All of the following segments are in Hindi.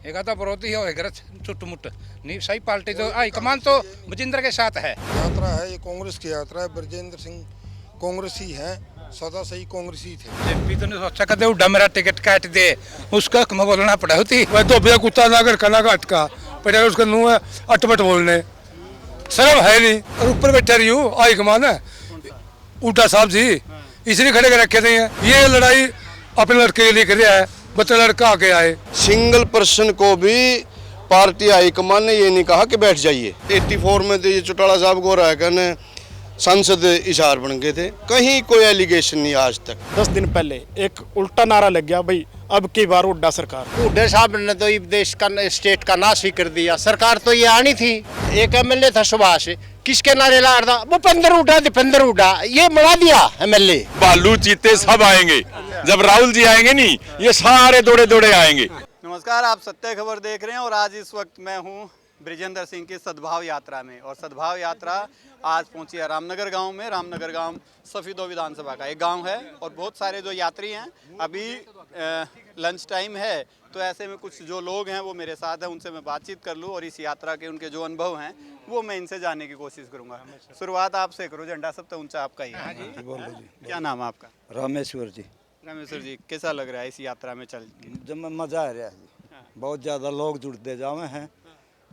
एक आधा विरोधी होएगा चुटमुट नहीं, सही पार्टी तो हाईकमान तो बजिंदर के साथ है। यात्रा है ये कांग्रेस की यात्रा है। ब्रजेंद्र सिंह कांग्रेसी है, सदा सही कांग्रेसी थे। जेपी तो नहीं सोचा कदे उड़ा मेरा टिकट काट दे, उसका कम बोलना पड़ा होती। वह तो भैया कुत्ता नागर कना का अटका पहले उसका मुंह है अटपट बोलने, शर्म है नहीं। और ऊपर बैठे रही हूँ हाईकमान है उल्टा साहब जी, इसलिए खड़े कर रखे नहीं है। ये लड़ाई अपने लड़के के लिए कर रहा है, बच्चा लड़का आके आए। सिंगल पर्सन को भी पार्टी हाईकमान ने ये नहीं कहा कि बैठ जाइए। 84 में तो ये चौटाला साहब को रायगढ़ संसद इशार बन गए थे, कहीं कोई एलिगेशन नहीं आज तक। 10 दिन पहले एक उल्टा नारा लग गया, भाई अब की बार हुड्डा सरकार। हुड्डे साहब ने तो देश का स्टेट का नाश ही कर दिया। सरकार तो ये आनी थी। एक एमएलए था सुभाष, किसके नारे ला रहा था? भूपेंद्र हुड्डा, दीपेंद्र हुड्डा, ये बढ़ा दिया एमएलए। बालू चीते सब आएंगे, जब राहुल जी आएंगे नहीं ये सारे दौड़े दौड़े आएंगे। नमस्कार, आप सत्य खबर देख रहे हैं और आज इस वक्त मैं हूं ब्रिजेंद्र सिंह की सद्भाव यात्रा में। और सद्भाव यात्रा आज पहुंची है रामनगर गांव में। रामनगर गांव सफीदो विधानसभा का एक गांव है और बहुत सारे जो यात्री हैं, अभी लंच टाइम है तो ऐसे में कुछ जो लोग हैं वो मेरे साथ हैं, उनसे मैं बातचीत कर लूं और इस यात्रा के उनके जो अनुभव हैं वो मैं इनसे जानने की कोशिश करूँगा। शुरुआत आपसे करो, झंडा सबसे ऊँचा आपका ही है। बोलो जी। क्या नाम है आपका? रामेश्वर जी। रामेश्वर जी, कैसा लग रहा है इस यात्रा में चल के? जब मज़ा आ रहा है जी, बहुत ज़्यादा लोग जुड़ते जावे हैं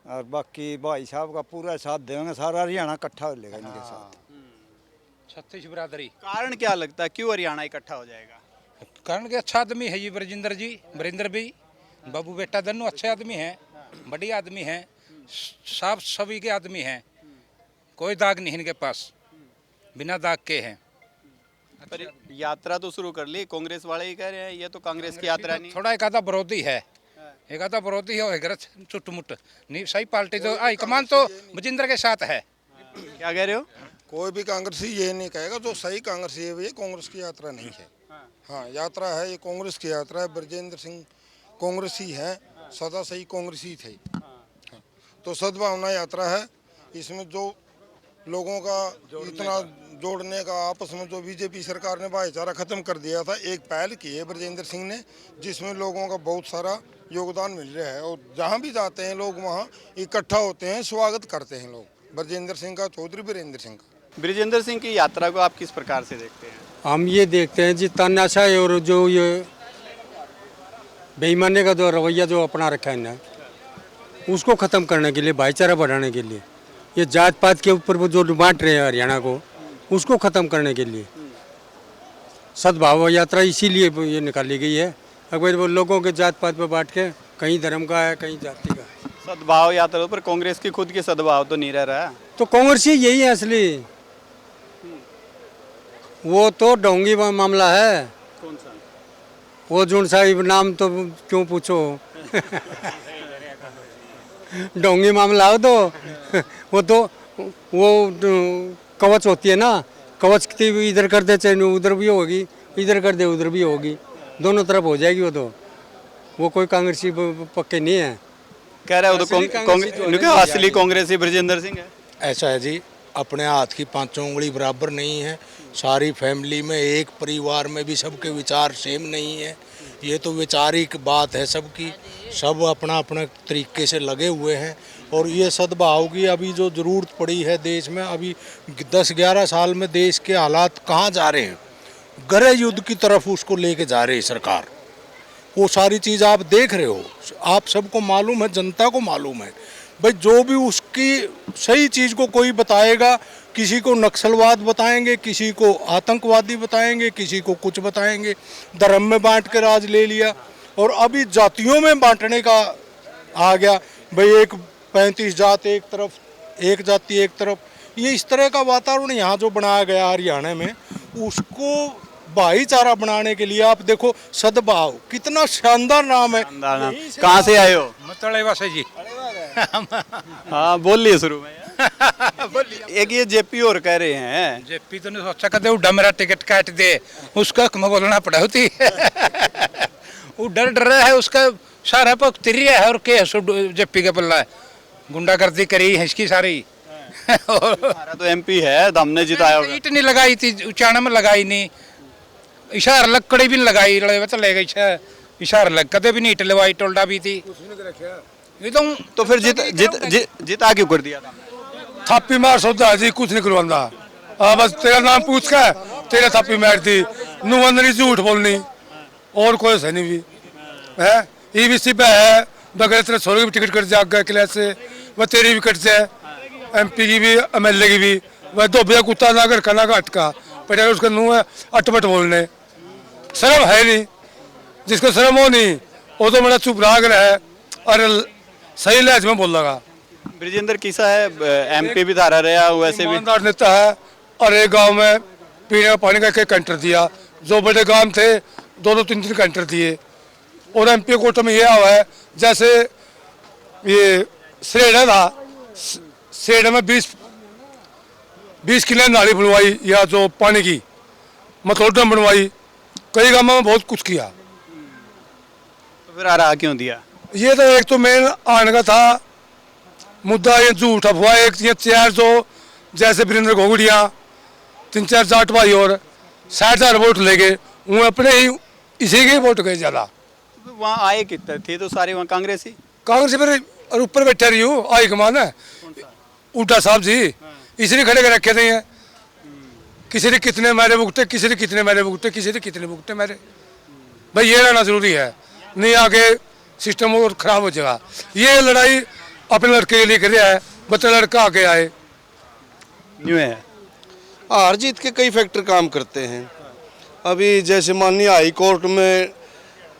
और बाकी भाई साहब का पूरा साथ देंगे, सारा हरियाणा इकट्ठा हो लेगा इनके साथ। छत्तीस बिरादरी। कारण क्या लगता है, क्यों हरियाणा इकट्ठा हो जाएगा? कारण के अच्छा आदमी है ये ब्रजेंद्र जी, वरिंदर भी, बाबू बेटा दोनों अच्छे आदमी हैं, बढ़िया आदमी हैं, साफ सभी के आदमी हैं, कोई दाग नहीं इनके पास, बिना दाग के हैं। पर यात्रा तो शुरू कर ली, कांग्रेस वाले ही कह रहे हैं ये तो कांग्रेस की यात्रा नहीं। थोड़ा एक आधा विरोधी है, एक आधा विरोधी होएगा चुटमुट नहीं, सही पार्टी तो हाईकमान तो बजिंदर के साथ है। क्या कह रहे हो? कोई भी कांग्रेसी ये नहीं कहेगा जो सही कांग्रेसी है ये कांग्रेस की यात्रा नहीं है। हाँ, यात्रा है ये कांग्रेस की यात्रा है। ब्रजेंद्र सिंह कांग्रेसी है, सदा सही कांग्रेसी थे। हाँ, तो सद्भावना यात्रा है। इसमें जो लोगों का इतना जोड़ने का, आपस में जो बीजेपी सरकार ने भाईचारा खत्म कर दिया था, एक पहल की है ब्रजेंद्र सिंह ने, जिसमें लोगों का बहुत सारा योगदान मिल रहा है। और जहाँ भी जाते हैं लोग वहाँ इकट्ठा होते हैं, स्वागत करते हैं लोग ब्रजेंद्र सिंह का, चौधरी वीरेंद्र सिंह का। ब्रिजेंद्र सिंह की यात्रा को आप किस प्रकार से देखते हैं? हम ये देखते हैं जी तानाशाही और जो ये बेईमानी का जो रवैया जो अपना रखा है ना, उसको ख़त्म करने के लिए, भाईचारा बढ़ाने के लिए, ये जात पात के ऊपर वो जो बांट रहे हैं हरियाणा को, उसको ख़त्म करने के लिए सद्भाव यात्रा इसीलिए ये निकाली गई है। अगर वो लोगों के जात पात पे बांट के, कहीं धर्म का है कहीं जाति का है। सद्भाव यात्रा पर कांग्रेस की खुद की सद्भाव तो नहीं रह रहा है। तो कांग्रेस यही है असली, वो तो ढोंगी मामला है। कौन सा? वो जून साहिब नाम तो क्यों पूछो ढोंगी मामला हो तो वो तो वो कवच होती है ना, कवच की इधर कर दे चाहे उधर भी होगी, इधर कर दे उधर भी होगी, दोनों तरफ हो जाएगी। वो कोई कांग्रेसी पक्के नहीं है। कह रहे हो तो असली कांग्रेसी ब्रिजेंद्र सिंह है। ऐसा है जी, अपने हाथ की पांचों उंगली बराबर नहीं है। सारी फैमिली में, एक परिवार में भी सबके विचार सेम नहीं है। ये तो वैचारिक बात है सबकी, सब अपना अपना तरीके से लगे हुए हैं। और ये सद्भाव की अभी जो ज़रूरत पड़ी है देश में, अभी 10-11 साल में देश के हालात कहाँ जा रहे हैं, गृह युद्ध की तरफ उसको लेके जा रही है सरकार। वो सारी चीज़ आप देख रहे हो, आप सबको मालूम है, जनता को मालूम है। भाई जो भी उसकी सही चीज़ को कोई बताएगा, किसी को नक्सलवाद बताएंगे, किसी को आतंकवादी बताएंगे, किसी को कुछ बताएंगे। धर्म में बांट के राज ले लिया और अभी जातियों में बांटने का आ गया। भाई एक 35 जात एक तरफ, एक जाति एक तरफ। ये इस तरह का वातावरण यहाँ जो बनाया गया हरियाणा में, उसको भाईचारा बनाने के लिए आप देखो, सद्भाव कितना शानदार नाम है। कहाँ से आए हो? मतलेवा से जी। हाँ बोलिए शुरू में। एक ये जेपी और कह रहे हैं, जेपी तो नहीं सोचा कदे उड़ा मेरा टिकट काट दे, उसका कम बोलना पड़ा होती। वो डर रहा है, उसका सारा पक तिरिया है और के जेपी के पल्ला है, गुंडागर्दी करी है इसकी सारी। हमारा तो एमपी है, हमने जिताया होगा। ईट नहीं लगाई थी, उचाना में लगाई नहीं, इशार लकड़ी भी नहीं लगाई, लड़े चले गई इशारा लग कदे भी नहीं टलवाई टोल्डा भी थी ये तो फिर जिता क्यों कर दिया था? थापी मार सोचा जी कुछ नहीं करवांदा बस तेरा नाम पूछ के तेरे थापी मार दी नुवंदरी झूठ बोलनी और कोई सही नहीं भी है ईवीसी पे है बगैर तेरे छोरे की टिकट कट जाए आगे क्लास से वह तेरी भी कट जाए एमपी की भी एमएलए की भी वह दो भैया कुत्ता ना कर खाना का अटका पर उसका मुँह है अटपट बोलने शर्म है नहीं जिसको शर्म हो नहीं वो तो मेरा चुप रहा रहा है और सही लहज में बोल लगा। ब्रिजेंद्र किसा है एमपी भी धारा रहा वैसे भी ईमानदार नेता है और एक गांव में पीने का पानी का एक कैंटर दिया जो बड़े गांव थे 2-3 कैंटर दिए और एमपी कोटे में यह हुआ है जैसे ये सरेड़ा था सरेड़ा में 20 किलो नाली बनवाई या जो पानी की मथोडम बनवाई कई गाँव में बहुत कुछ किया। तो फिर आ रहा क्यों दिया? ये तो एक तो मेन आने का था मुद्दा ये झूठ अफवाह एक ये 4 जो जैसे वीरेंद्र घोगड़िया 3-4 जाट भाई और 60,000 वोट ले गए वो अपने ही इसी के वोट गए ज़्यादा। वहाँ आए कितने थे तो सारे वहाँ कांग्रेसी फिर और ऊपर बैठे रही हूँ आई कमान है उल्टा साहब जी इसलिए खड़े कर रखे थे हैं किसी ने कितने मेरे भुगते किसी ने कितने मेरे भुगते किसी ने कितने भुगते मेरे भाई ये रहना जरूरी है नहीं आगे सिस्टम और खराब हो जाएगा। ये लड़ाई अपने लड़के के लिए कर रहा है बच्चा लड़का आगे आए न्यू है। हार जीत के कई फैक्टर काम करते हैं। अभी जैसे माननीय हाई कोर्ट में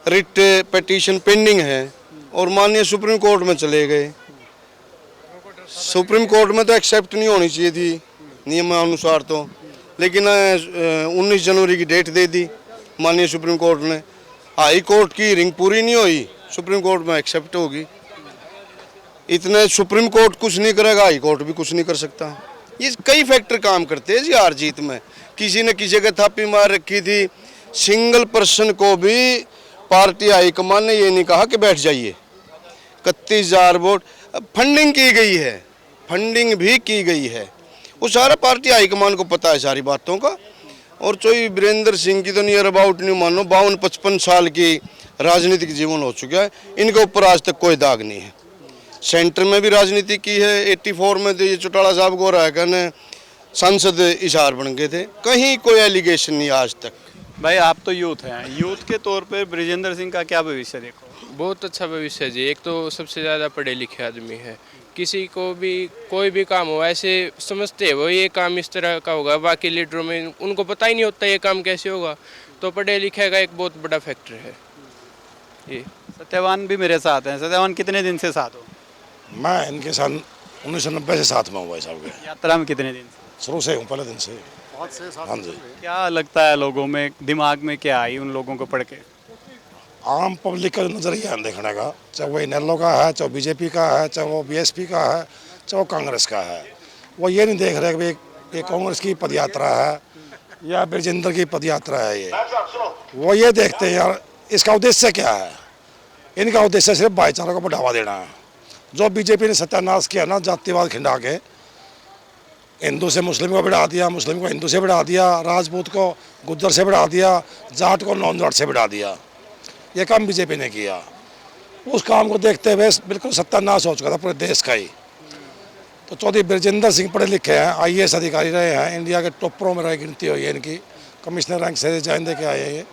रिट पिटीशन पेंडिंग है और माननीय सुप्रीम कोर्ट में चले गए। सुप्रीम कोर्ट में तो एक्सेप्ट नहीं होनी चाहिए थी नियमानुसार तो, लेकिन 19 जनवरी की डेट दे दी माननीय सुप्रीम कोर्ट ने। हाई कोर्ट की हियरिंग पूरी नहीं हुई, सुप्रीम कोर्ट में एक्सेप्ट होगी। इतने सुप्रीम कोर्ट कुछ नहीं करेगा, हाई कोर्ट भी कुछ नहीं कर सकता। ये कई फैक्टर काम करते हैं जी हार जीत में। किसी ने किसी के थापी मार रखी थी, सिंगल पर्सन को भी पार्टी हाईकमान ने ये नहीं कहा कि बैठ जाइए। 31,000 वोट फंडिंग की गई है, फंडिंग भी की गई है, वो सारा पार्टी हाईकमान को पता है सारी बातों का। और चोई वीरेंद्र सिंह की तो नियर अबाउट नहीं मानो 52-55 साल की राजनीतिक जीवन हो चुका है, इनके ऊपर आज तक कोई दाग नहीं है। सेंटर में भी राजनीति की है, 84 में तो ये चौटाला साहब को रायका ने संसद इशार बन गए थे, कहीं कोई एलिगेशन नहीं आज तक। भाई आप तो यूथ हैं, यूथ के तौर पर ब्रिजेंद्र सिंह का क्या भविष्य देखो? बहुत अच्छा भविष्य है जी। एक तो सबसे ज़्यादा पढ़े लिखे आदमी है, किसी को भी कोई भी काम हो ऐसे समझते हैं वो ये काम इस तरह का होगा, बाकी लीडरों में उनको पता ही नहीं होता ये काम कैसे होगा। तो पढ़े लिखे का एक बहुत बड़ा फैक्टर है ये। सत्यवान भी मेरे साथ हैं। सत्यवान कितने दिन से साथ हो? मैं इनके साथ 1990 से साथ में हूँ भाई साहब के। यात्रा में कितने दिन से? शुरू से हूँ, पहले दिन से। हाँ जी। क्या लगता है लोगों में, दिमाग में क्या आई उन लोगों को पढ़ के? आम पब्लिक का नजरिया है देखने का, चाहे वो इनेलो का है, चाहे बीजेपी का है, चाहे वो बीएसपी का है, चाहे वो कांग्रेस का है। वो ये नहीं देख रहे कि भाई ये कांग्रेस की पदयात्रा है या ब्रिजेंद्र की पदयात्रा है। ये वो ये देखते हैं यार इसका उद्देश्य क्या है। इनका उद्देश्य सिर्फ भाईचारा को बढ़ावा देना है। जो बीजेपी ने सत्यानाश किया ना, जातिवाद खिंडा के हिंदू से मुस्लिम को बढ़ा दिया, मुस्लिम को हिंदू से बढ़ा दिया, राजपूत को गुज्जर से बढ़ा दिया, जाट को नॉन जाट से बढ़ा दिया, ये काम बीजेपी ने किया। उस काम को देखते हुए बिल्कुल सत्यानाश हो चुका था पूरे देश का ही। तो चौधरी ब्रजेंद्र सिंह पढ़े लिखे हैं, IAS अधिकारी रहे हैं, इंडिया के टॉपरों में रह गिनती हुई है इनकी, कमिश्नर रैंक से रिजाइन दे के आए हैं।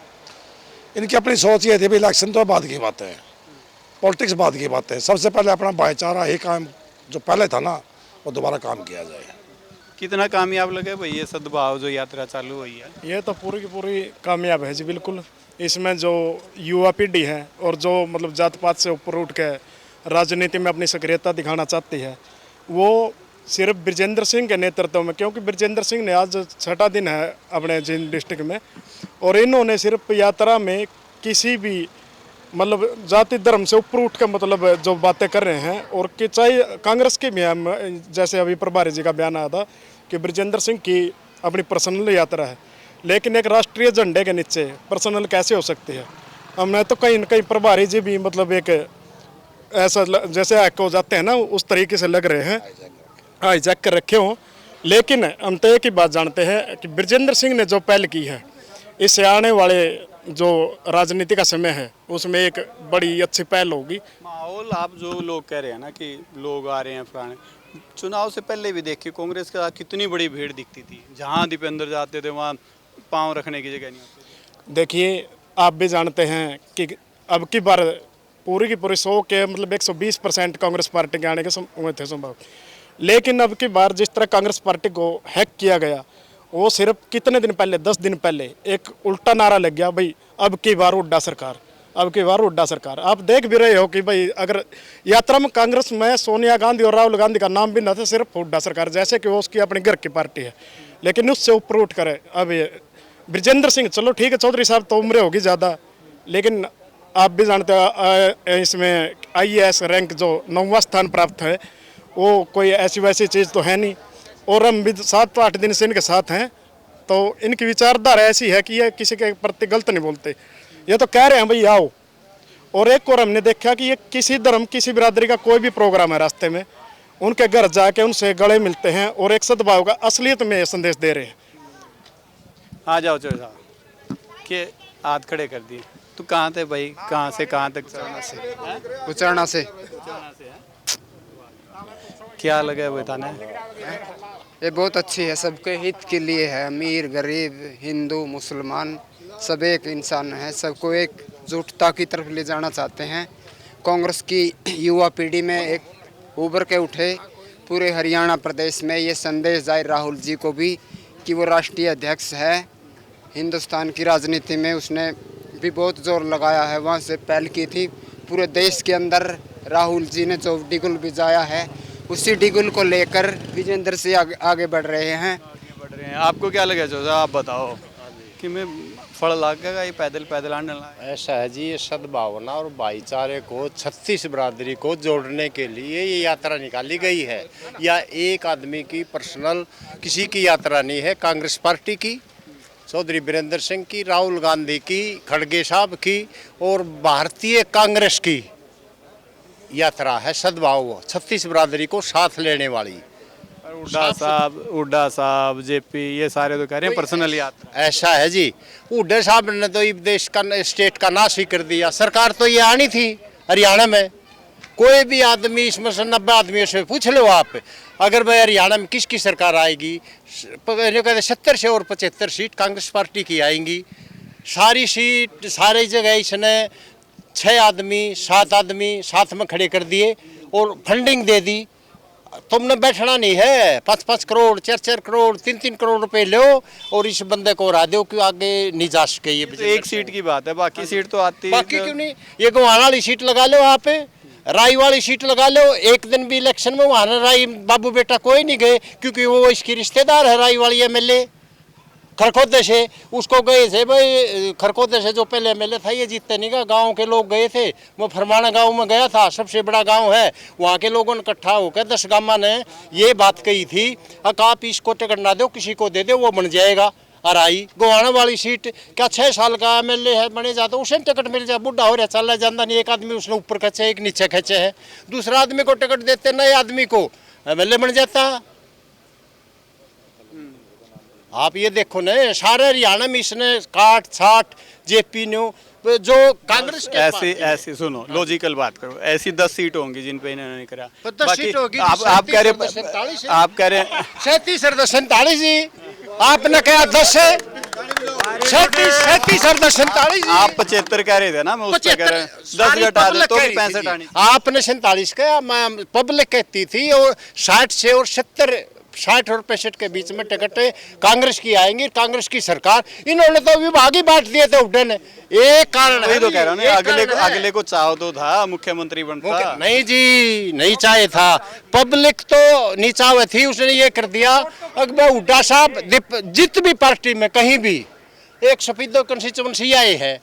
इनकी अपनी सोच ये थी भाई इलेक्शन तो बाद की बात है, पॉलिटिक्स बाद की बात है, सबसे पहले अपना भाईचारा ही काम जो पहले था ना वो दोबारा काम किया जाए। कितना कामयाब लगे भाई ये सद्भाव जो यात्रा चालू हुई है? ये तो पूरी की पूरी कामयाब है जी बिल्कुल। इसमें जो युवा पीढ़ी है और जो मतलब जात पात से ऊपर उठ के राजनीति में अपनी सक्रियता दिखाना चाहती है, वो सिर्फ ब्रिजेंद्र सिंह के नेतृत्व में, क्योंकि ब्रिजेंद्र सिंह ने आज 6ठा दिन है अपने जिन डिस्ट्रिक्ट में, और इन्होंने सिर्फ यात्रा में किसी भी मतलब जाति धर्म से ऊपर उठ के मतलब जो बातें कर रहे हैं। और कि चाहे कांग्रेस के भी हम जैसे अभी प्रभारी जी का बयान आया था कि ब्रिजेंद्र सिंह की अपनी पर्सनल यात्रा है, लेकिन एक राष्ट्रीय झंडे के नीचे पर्सनल कैसे हो सकती है? हमने तो कहीं न कहीं प्रभारी जी भी मतलब एक ऐसा जैसे हैक हो जाते हैं ना उस तरीके से लग रहे हैं, हाईजैक कर रखे हों। लेकिन हम तो एक ही बात जानते हैं कि ब्रिजेंद्र सिंह ने जो पहल की है, इससे आने वाले जो राजनीति का समय है उसमें एक बड़ी अच्छी पहल होगी। माहौल आप जो लोग कह रहे हैं ना कि लोग आ रहे हैं फलाने, चुनाव से पहले भी देखिए कांग्रेस का कितनी बड़ी भीड़ दिखती थी, जहाँ दीपेंद्र जाते थे वहाँ पाँव रखने की जगह नहीं होती। देखिए आप भी जानते हैं कि अब की बार पूरी की पूरी 100 के मतलब 120% कांग्रेस पार्टी के आने के हुए थे संभव, लेकिन अब की बार जिस तरह कांग्रेस पार्टी को हैक किया गया, वो सिर्फ कितने दिन पहले 10 दिन पहले एक उल्टा नारा लग गया, भाई अब की बार हुड्डा सरकार, अब की बार हुड्डा सरकार। आप देख भी रहे हो कि भाई अगर यात्रा में कांग्रेस में सोनिया गांधी और राहुल गांधी का नाम भी ना था, सिर्फ हुड्डा सरकार, जैसे कि वो उसकी अपने घर की पार्टी है, लेकिन उससे ऊपर उठ कर अब ये ब्रिजेंद्र सिंह, चलो ठीक है चौधरी साहब तो उम्र होगी ज़्यादा, लेकिन आप भी जानते हो इसमें IAS रैंक जो 9वां स्थान प्राप्त है, वो कोई ऐसी वैसी चीज़ तो है नहीं, और हम भी 7-8 दिन से इनके साथ हैं, तो इनकी विचारधारा ऐसी है कि ये किसी के प्रति गलत नहीं बोलते, ये तो कह रहे हैं भाई आओ। और एक और हमने देखा कि ये किसी धर्म किसी बिरादरी का कोई भी प्रोग्राम है, रास्ते में उनके घर जाके उनसे गले मिलते हैं और एक सद्भाव का असलियत में संदेश दे रहे हैं। आ जाओ चौधरी साहब के हाथ खड़े कर दिए। तू कहाँ थे भाई, कहाँ से कहाँ तक? उचरना से। क्या लगा है बताना? ये बहुत अच्छी है, सबके हित के लिए है, अमीर गरीब हिंदू मुसलमान सब एक इंसान है, सबको एकजुटता की तरफ ले जाना चाहते हैं। कांग्रेस की युवा पीढ़ी में एक उभर के उठे, पूरे हरियाणा प्रदेश में ये संदेश जाए राहुल जी को भी कि वो राष्ट्रीय अध्यक्ष है। हिंदुस्तान की राजनीति में उसने भी बहुत जोर लगाया है, वहाँ से पहल की थी। पूरे देश के अंदर राहुल जी ने जो डिगुल बिजाया है, उसी डिगुल को लेकर विजेंद्र से आगे बढ़ रहे हैं। आपको क्या लगा चौधरी, आप बताओ कि मैं फल लागेगा ये पैदल पैदल आने लगा? ऐसा है जी, ये सद्भावना और भाईचारे को 36 बिरादरी को जोड़ने के लिए ये यात्रा निकाली गई है। या एक आदमी की पर्सनल किसी की यात्रा नहीं है, कांग्रेस पार्टी की, चौधरी बीरेंद्र सिंह की, राहुल गांधी की, खड़गे साहब की और भारतीय कांग्रेस की यात्रा है। सद्भाव 36 बिरादरी को साथ लेने वाली। हुड्डा साहब JP ये सारे तो कह रहे हैं पर्सनल यात्रा। ऐसा है जी, हुड्डा साहब ने तो ये देश का स्टेट का नाश ही कर दिया। सरकार तो ये आनी थी हरियाणा में, कोई भी आदमी इसमें से 90 आदमियों से पूछ लो आप, अगर भाई हरियाणा में किसकी सरकार आएगी, कहते 70 से और 75 सीट कांग्रेस पार्टी की आएंगी। सारी सीट सारी जगह इसने 6 आदमी 7 आदमी साथ में खड़े कर दिए और फंडिंग दे दी। तुमने बैठना नहीं है, 5-5 करोड़ 4-4 करोड़ 3-3 करोड़ रुपए लो और इस बंदे को हरा दो कि आगे नहीं जा सके। ये तो एक सीट की बात है, बाकी सीट तो आती, बाकी क्यों नहीं? ये गोहाना वाली सीट लगा लो, वहाँ पे राई वाली सीट लगा लो। एक दिन भी इलेक्शन में वहाँ राई बाबू बेटा कोई नहीं गए, क्योंकि वो इसकी रिश्तेदार है राई वाली MLA खरखोदे से, उसको गए थे भाई। खरखोदे से जो पहले MLA था ये जीतते नहीं का, गांव के लोग गए थे। वो फरमाना गांव में गया था, सबसे बड़ा गांव है, वहाँ के लोगों ने इकट्ठा होकर 10 गामा ने ये बात कही थी, अगर आप इसको टिकट ना दो किसी को दे दो वो बन जाएगा। और आई गोहाना वाली सीट, क्या 6 साल का MLA है बने जाता, उसे टिकट मिल जाए, बुढ़ा हो रहा चला जाता नहीं। एक आदमी उसने ऊपर खींचे एक नीचे खींचे है, दूसरा आदमी को टिकट देते नए आदमी को MLA बन जाता। आप ये देखो न, सारे हरियाणा में इसने काट छाट JP ने जो कांग्रेस के ऐसी सुनो लॉजिकल बात करो, ऐसी 10 सीट होंगी जिन पे इन्होंने नहीं करा। 10 सीट होगी, आप कह रहे 37 और 47 जी, आपने कहा 10 है, 37 और 47। आप 75 कह रहे थे ना, मैं उस पे कह रहा 10 घटा दे तो भी 65 आनी। आपने 47 कहा, मैं पब्लिक कहती थी, और 60 से और 70 60 और 65 के बीच में टिकट कांग्रेस की आएंगी, कांग्रेस की सरकार। इन्होंने तो विभाग ही बांट दिए थे हुड्डा ने। एक कारण वही तो कह रहा हूँ, अगले को चाहो तो था मुख्यमंत्री बनता। नहीं जी, नहीं चाहे था, पब्लिक तो नहीं चाहे थी, उसने ये कर दिया। अकबर हुड्डा साहब जित भी पार्टी में कहीं भी एक सफेदो कंस्टिट्यूएंसी आए है,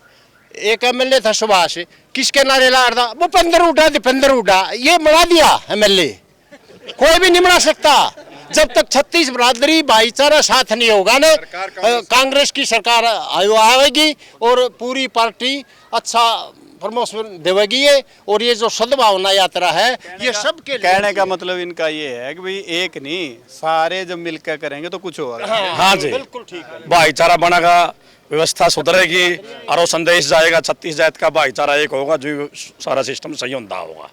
एक MLA था सुभाष, किसके नारे ला रहा, भूपेंद्र हुड्डा दीपेंद्र हुड्डा, ये बना दिया MLA। कोई भी नहीं बना सकता जब तक 36 बिरादरी भाईचारा साथ नहीं होगा ना। कांग्रेस की सरकार आएगी और पूरी पार्टी अच्छा प्रमोशन देवेगी ये। और ये जो सद्भावना यात्रा है ये सबके कहने का मतलब इनका ये है कि भाई एक नहीं, सारे जब मिलकर करेंगे तो कुछ होगा। हाँ जी, बिल्कुल ठीक है। भाईचारा बनेगा, व्यवस्था सुधरेगी और वो संदेश जाएगा 36 जात का भाईचारा एक होगा, जो सारा सिस्टम सही होता होगा।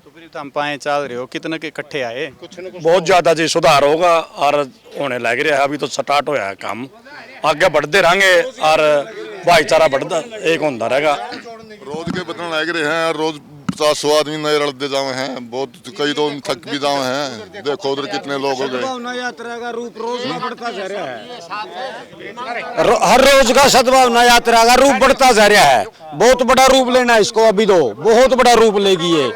तो फिर तो हम पाए चल रहे हो कितने के इकट्ठे आए, बहुत ज़्यादा जी सुधार होगा और होने लग रहा है। अभी तो स्टार्ट होया है काम, आगे बढ़ते रहेंगे और भाईचारा बढ़ता एक होता रहेगा। रोज के बदलने लग रहे हैं, रोज 50-100 आदमी नए रलते जावे हैं, बहुत कई तो थक भी जावे हैं। देखो उधर कितने लोग हो गए। यात्रा का रूप रोज का बढ़ता जा रहा है, हर रोज का सद्भावना यात्रा का रूप बढ़ता जा रहा है। बहुत बड़ा रूप लेना है इसको, अभी तो बहुत बड़ा रूप लेगी ये।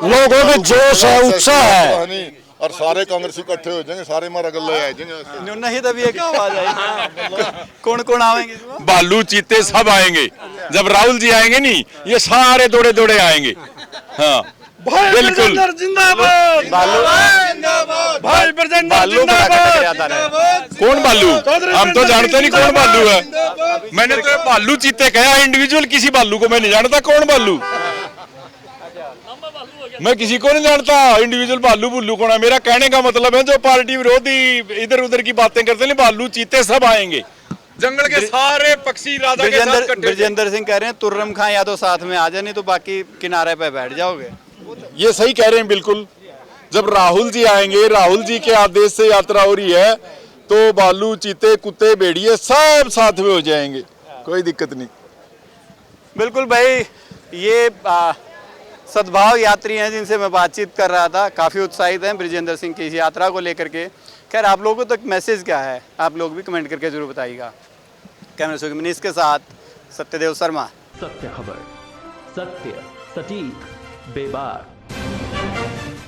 लोगों में जोश है, उत्साह है और सारे कांग्रेसी इकट्ठे हो जाएंगे, सारे मारा गले आ जाएंगे। नहीं तभी एक आवाज आई। कौन कौन आएंगे? बालू चीते सब आएंगे। जब राहुल जी आएंगे नहीं, ये सारे दौड़े दौड़े आएंगे। हाँ बिल्कुल, जिंदाबाद भाई ब्रजेंद्र जिंदाबाद। कौन बालू? हम तो जानते नहीं कौन बालू है। मैंने तो बालू चीते कहा, इंडिविजुअल किसी बालू को मैं नहीं जानता। कौन बालू? मैं किसी को नहीं जानता इंडिविजुअल बालू बुल्लू कौन है। मेरा कहने का मतलब है जो पार्टी विरोधी इधर उधर की बातें करते हैं, बालू चीते सब आएंगे। जंगल के सारे पक्षी राजा के साथ इकट्ठे। ब्रजेंद्र सिंह कह रहे हैं तुर्रम खां या तो साथ में आ जाए, नहीं तो बाकी किनारे पे बैठ जाओगे। ये सही कह रहे हैं बिल्कुल। जब राहुल जी आएंगे, राहुल जी के आदेश से यात्रा हो रही है, तो बालू चीते कुत्ते भेड़िए सब साथ में हो जाएंगे, कोई दिक्कत नहीं। बिल्कुल भाई, ये सद्भाव यात्री हैं जिनसे मैं बातचीत कर रहा था, काफ़ी उत्साहित हैं ब्रजेंद्र सिंह की इस यात्रा को लेकर के। खैर आप लोगों तक मैसेज क्या है, आप लोग भी कमेंट करके जरूर बताइएगा। कैमरा से मनीष के साथ सत्यदेव शर्मा। सत्य खबर, सत्य सटीक बेबाक।